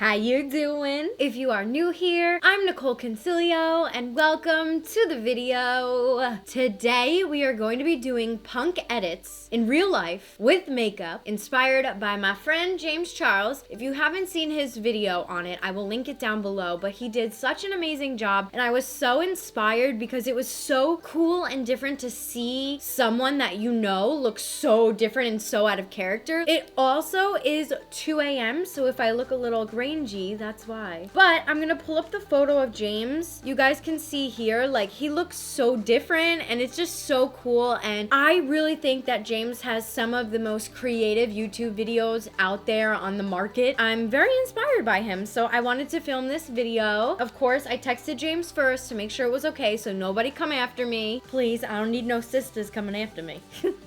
How you doing? If you are new here, I'm Nicole Concilio and welcome to the video. Today we are going to be doing punk edits in real life with makeup inspired by my friend James Charles. If you haven't seen his video on it, I will link it down below, but he did such an amazing job and I was so inspired because it was so cool and different to see someone that you know look so different and so out of character. It also is 2 a.m. so if I look a little rangy, that's why. But I'm gonna pull up the photo of James. You guys can see here, like, he looks so different and it's just so cool. And I really think that James has some of the most creative YouTube videos out there on the market. I'm very inspired by him, so I wanted to film this video. Of course, I texted James first to make sure it was okay, so nobody come after me. Please, I don't need no sisters coming after me.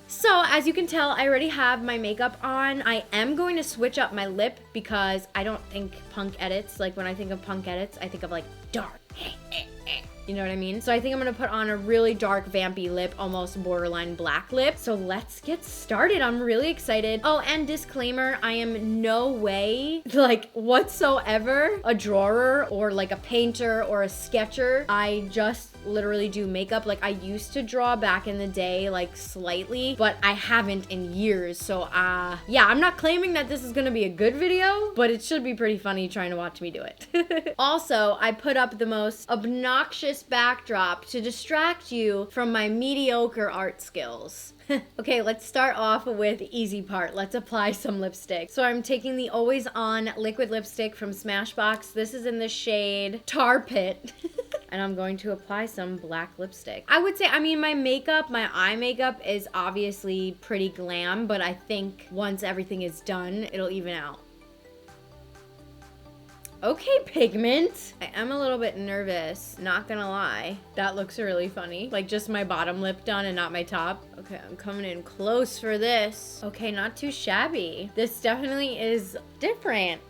So, as you can tell, I already have my makeup on. I am going to switch up my lip because I don't think punk edits, like when I think of punk edits, I think of like dark. You know what I mean? So I think I'm gonna put on a really dark vampy lip, almost borderline black lip. So let's get started. I'm really excited. Oh, and disclaimer, I am no way, like whatsoever, a drawer or like a painter or a sketcher. I just literally do makeup. Like I used to draw back in the day, like slightly, but I haven't in years. So yeah, I'm not claiming that this is gonna be a good video, but it should be pretty funny trying to watch me do it. Also, I put up the most obnoxious backdrop to distract you from my mediocre art skills. Okay, let's start off with the easy part. Let's apply some lipstick. So I'm taking the Always On liquid lipstick from Smashbox. This is in the shade Tar Pit. And I'm going to apply some black lipstick. I would say, I mean, my makeup, my eye makeup is obviously pretty glam, but I think once everything is done, it'll even out. Okay, pigment. I am a little bit nervous, not gonna lie. That looks really funny. Like just my bottom lip done and not my top. Okay, I'm coming in close for this. Okay, not too shabby. This definitely is different.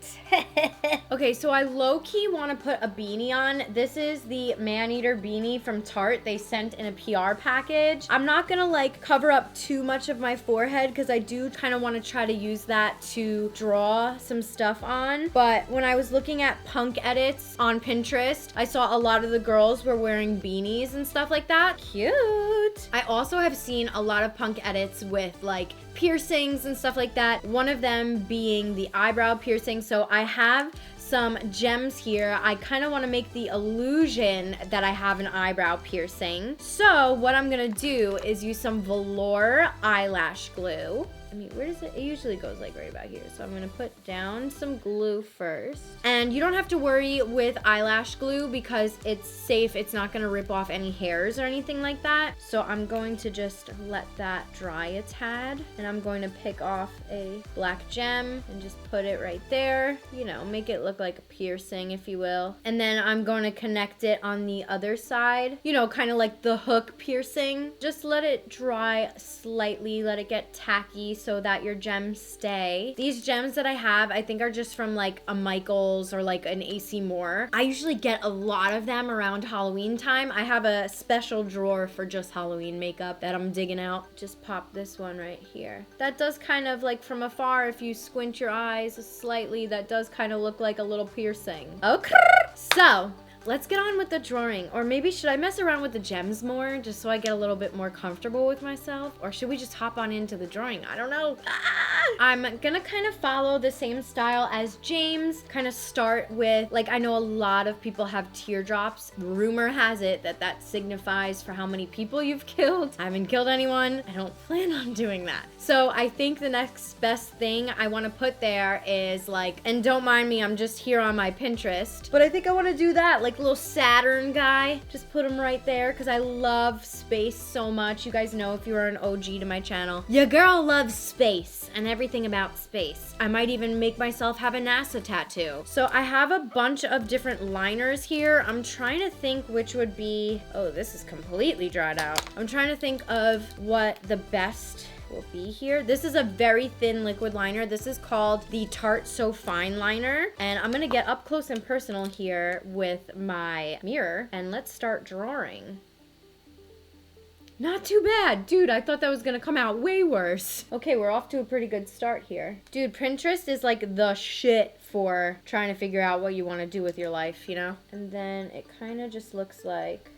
Okay, so I low-key want to put a beanie on. This is the Man-Eater beanie from Tarte. They sent in a PR package. I'm not gonna like cover up too much of my forehead because I do kind of want to try to use that to draw some stuff on. But when I was looking at punk edits on Pinterest, I saw a lot of the girls were wearing beanies and stuff like that. Cute. I also have seen a lot of punk edits with like piercings and stuff like that. One of them being the eyebrow piercing. So I have some gems here. I kind of want to make the illusion that I have an eyebrow piercing. So what I'm gonna do is use some velour eyelash glue. I mean, where does it? It usually goes like right about here. So I'm gonna put down some glue first. And you don't have to worry with eyelash glue because it's safe. It's not gonna rip off any hairs or anything like that. So I'm going to just let that dry a tad. And I'm going to pick off a black gem and just put it right there. You know, make it look like a piercing, if you will. And then I'm going to connect it on the other side. You know, kind of like the hook piercing. Just let it dry slightly. Let it get tacky so that your gems stay. These gems that I have, I think are just from like a Michael's or like an AC Moore. I usually get a lot of them around Halloween time. I have a special drawer for just Halloween makeup that I'm digging out. Just pop this one right here. That does kind of like from afar, if you squint your eyes slightly, that does kind of look like a little piercing. Okay, so let's get on with the drawing. Or maybe should I mess around with the gems more just so I get a little bit more comfortable with myself? Or should we just hop on into the drawing? I don't know. I'm gonna kind of follow the same style as James. Kind of start with, like, I know a lot of people have teardrops. Rumor has it that that signifies for how many people you've killed. I haven't killed anyone. I don't plan on doing that. So I think the next best thing I want to put there is like, and don't mind me, I'm just here on my Pinterest, but I think I want to do that, like little Saturn guy. Just put him right there because I love space so much. You guys know if you are an OG to my channel, your girl loves space and everything about space. I might even make myself have a NASA tattoo. So I have a bunch of different liners here. I'm trying to think which would be, oh, this is completely dried out. I'm trying to think of what the best will be here. This is a very thin liquid liner. This is called the Tarte So Fine liner. And I'm gonna get up close and personal here with my mirror and let's start drawing. Not too bad. Dude, I thought that was gonna come out way worse. Okay, we're off to a pretty good start here. Dude, Pinterest is like the shit for trying to figure out what you want to do with your life, you know? And then it kind of just looks like...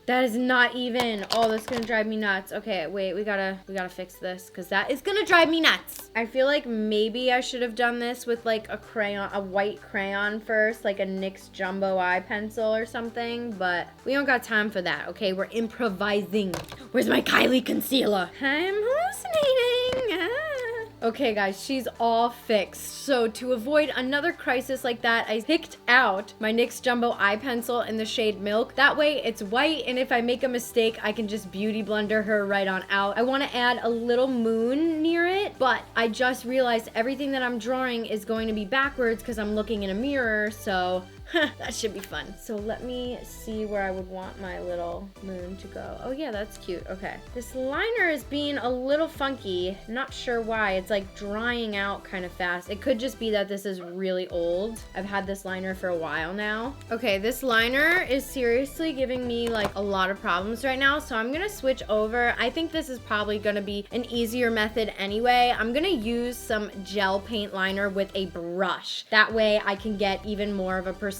That is not even. Oh, that's gonna drive me nuts. Okay, wait, we gotta fix this because that is gonna drive me nuts. I feel like maybe I should have done this with like a crayon, a white crayon first, like a NYX Jumbo eye pencil or something, but we don't got time for that, okay? We're improvising. Where's my Kylie concealer? I'm hallucinating. Ah. Okay, guys, she's all fixed. So to avoid another crisis like that, I picked out my NYX Jumbo eye pencil in the shade Milk. That way it's white, and if I make a mistake, I can just beauty blender her right on out. I want to add a little moon near it, but I just realized everything that I'm drawing is going to be backwards because I'm looking in a mirror, so... that should be fun. So let me see where I would want my little moon to go. Oh yeah, that's cute. Okay. This liner is being a little funky. Not sure why. It's like drying out kind of fast. It could just be that this is really old. I've had this liner for a while now. Okay, this liner is seriously giving me like a lot of problems right now. So I'm gonna switch over. I think this is probably gonna be an easier method anyway. I'm gonna use some gel paint liner with a brush. That way I can get even more of a precise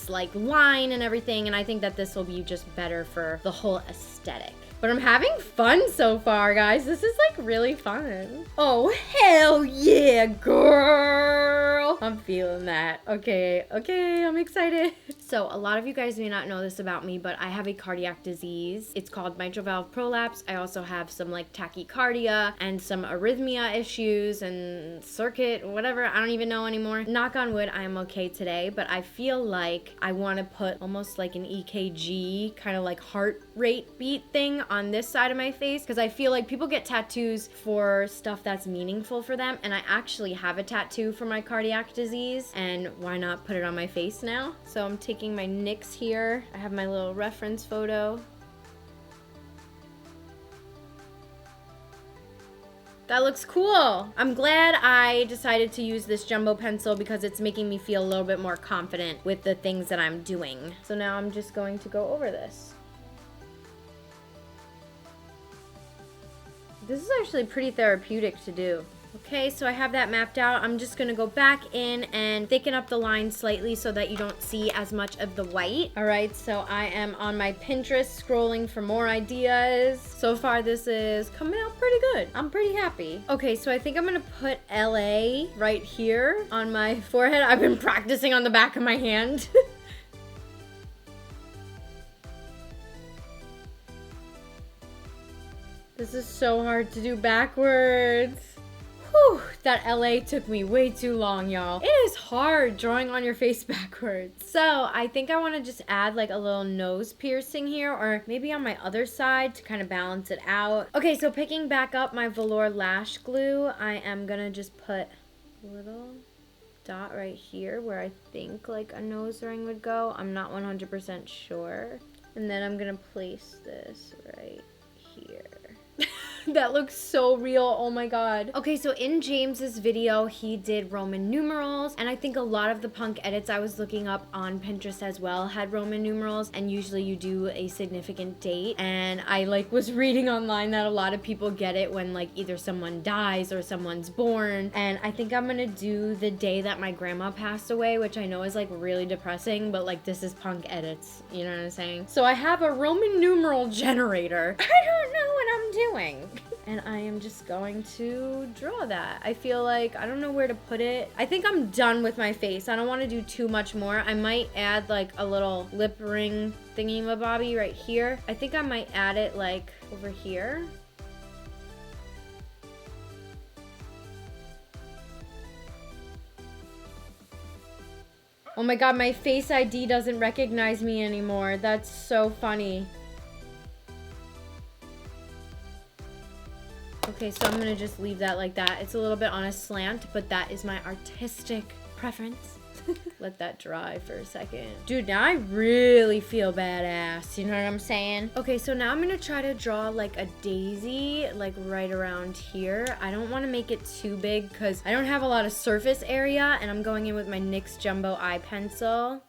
like line and everything, and I think that this will be just better for the whole aesthetic. But I'm having fun so far, guys. This is like really fun. Oh, hell yeah, girl. I'm feeling that. Okay, I'm excited. So a lot of you guys may not know this about me, but I have a cardiac disease. It's called mitral valve prolapse. I also have some like tachycardia and some arrhythmia issues and circuit, whatever. I don't even know anymore. Knock on wood, I am okay today, but I feel like I want to put almost like an EKG, kind of like heart rate beat thing on this side of my face, because I feel like people get tattoos for stuff that's meaningful for them, and I actually have a tattoo for my cardiac disease, and why not put it on my face now? So I'm taking my NYX here. I have my little reference photo. That looks cool. I'm glad I decided to use this jumbo pencil because it's making me feel a little bit more confident with the things that I'm doing. So now I'm just going to go over this. This is actually pretty therapeutic to do. Okay, so I have that mapped out. I'm just gonna go back in and thicken up the line slightly so that you don't see as much of the white. All right, so I am on my Pinterest scrolling for more ideas. So far, this is coming out pretty good. I'm pretty happy. Okay, so I think I'm gonna put LA right here on my forehead. I've been practicing on the back of my hand. This is so hard to do backwards. Whew, that LA took me way too long, y'all. It is hard drawing on your face backwards. So I think I want to just add like a little nose piercing here, or maybe on my other side to kind of balance it out. Okay, so picking back up my velour lash glue, I am gonna just put a little dot right here where I think like a nose ring would go. I'm not 100% sure. And then I'm gonna place this right here. That looks so real. Oh my god. Okay, so in James's video, he did Roman numerals, and I think a lot of the punk edits I was looking up on Pinterest as well had Roman numerals, and usually you do a significant date, and I like was reading online that a lot of people get it when like either someone dies or someone's born, and I think I'm gonna do the day that my grandma passed away, which I know is like really depressing, but like this is punk edits, you know what I'm saying? So I have a Roman numeral generator. I don't know what I'm doing. And I am just going to draw that. I feel like, I don't know where to put it. I think I'm done with my face. I don't want to do too much more. I might add like a little lip ring thingy-mabobby right here. I think I might add it like over here. Oh my god, my Face ID doesn't recognize me anymore. That's so funny. Okay, so I'm gonna just leave that like that. It's a little bit on a slant, but that is my artistic preference. Let that dry for a second. Dude, now I really feel badass, you know what I'm saying? Okay, so now I'm gonna try to draw like a daisy, like right around here. I don't wanna make it too big because I don't have a lot of surface area, and I'm going in with my NYX Jumbo eye pencil.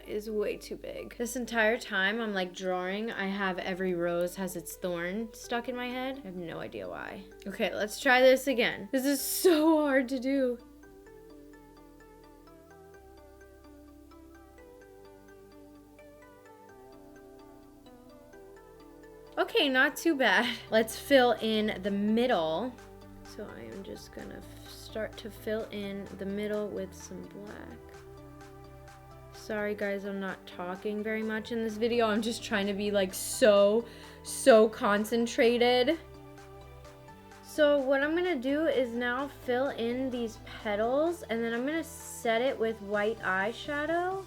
is way too big. This entire time I'm like drawing, I have every rose has its thorn stuck in my head. I have no idea why. Okay, let's try this again. This is so hard to do. Okay, not too bad. Let's fill in the middle. So I am just gonna start to fill in the middle with some black. Sorry guys, I'm not talking very much in this video. I'm just trying to be like so concentrated. So what I'm gonna do is now fill in these petals, and then I'm gonna set it with white eyeshadow.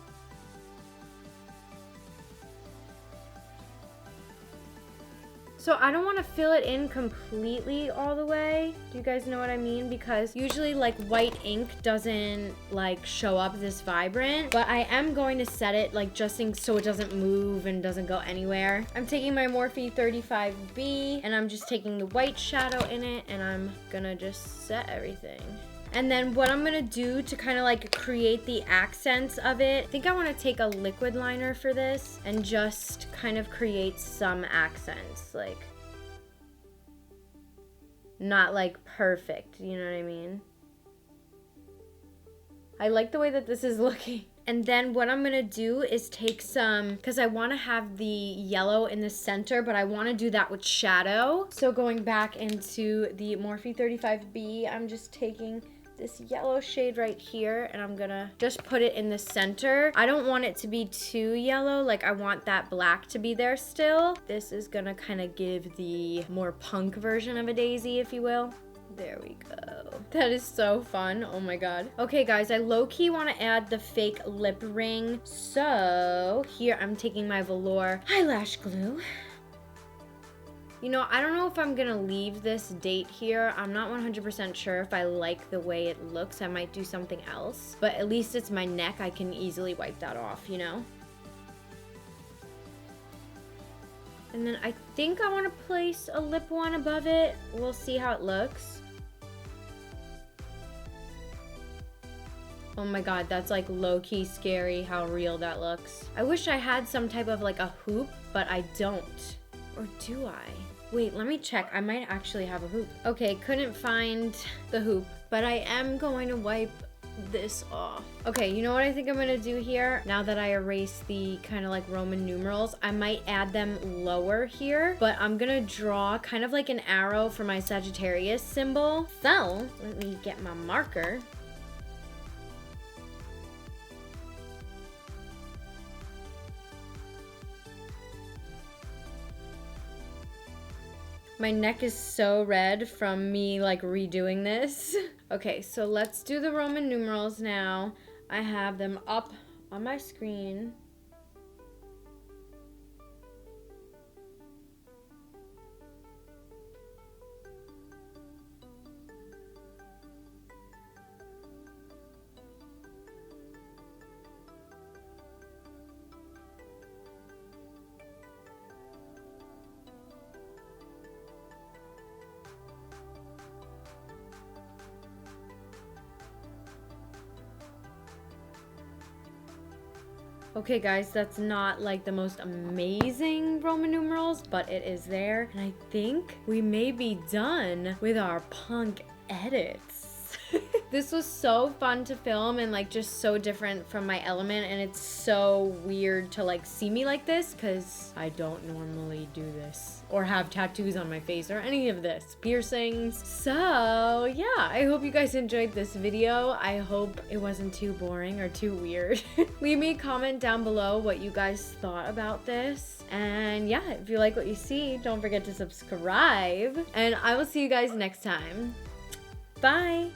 So I don't want to fill it in completely all the way. Do you guys know what I mean? Because usually like white ink doesn't like show up this vibrant, but I am going to set it like just so it doesn't move and doesn't go anywhere. I'm taking my Morphe 35B and I'm just taking the white shadow in it, and I'm gonna just set everything. And then what I'm gonna do to kind of like create the accents of it, I think I want to take a liquid liner for this and just kind of create some accents, like not like perfect, you know what I mean? I like the way that this is looking. And then what I'm gonna do is take some, because I want to have the yellow in the center, but I want to do that with shadow. So going back into the Morphe 35B, I'm just taking this yellow shade right here, and I'm gonna just put it in the center. I don't want it to be too yellow, like I want that black to be there still. This is gonna kind of give the more punk version of a daisy, if you will. There we go. That is so fun. Oh my god. Okay guys, I low-key want to add the fake lip ring. So here I'm taking my velour eyelash glue. You know, I don't know if I'm gonna leave this date here. I'm not 100% sure if I like the way it looks. I might do something else, but at least it's my neck. I can easily wipe that off, you know? And then I think I want to place a lip one above it. We'll see how it looks. Oh my god, that's like low-key scary how real that looks. I wish I had some type of like a hoop, but I don't. Or do I? Wait, let me check. I might actually have a hoop. Okay, couldn't find the hoop, but I am going to wipe this off. Okay, you know what I think I'm gonna do here? Now that I erase the kind of like Roman numerals, I might add them lower here, but I'm gonna draw kind of like an arrow for my Sagittarius symbol. So, let me get my marker. My neck is so red from me like redoing this. Okay, so let's do the Roman numerals now. I have them up on my screen. Okay guys, that's not like the most amazing Roman numerals, but it is there. And I think we may be done with our punk edits. This was so fun to film and like just so different from my element, and it's so weird to like see me like this because I don't normally do this or have tattoos on my face or any of this, piercings. So yeah, I hope you guys enjoyed this video. I hope it wasn't too boring or too weird. Leave me a comment down below what you guys thought about this. And yeah, if you like what you see, don't forget to subscribe, and I will see you guys next time. Bye.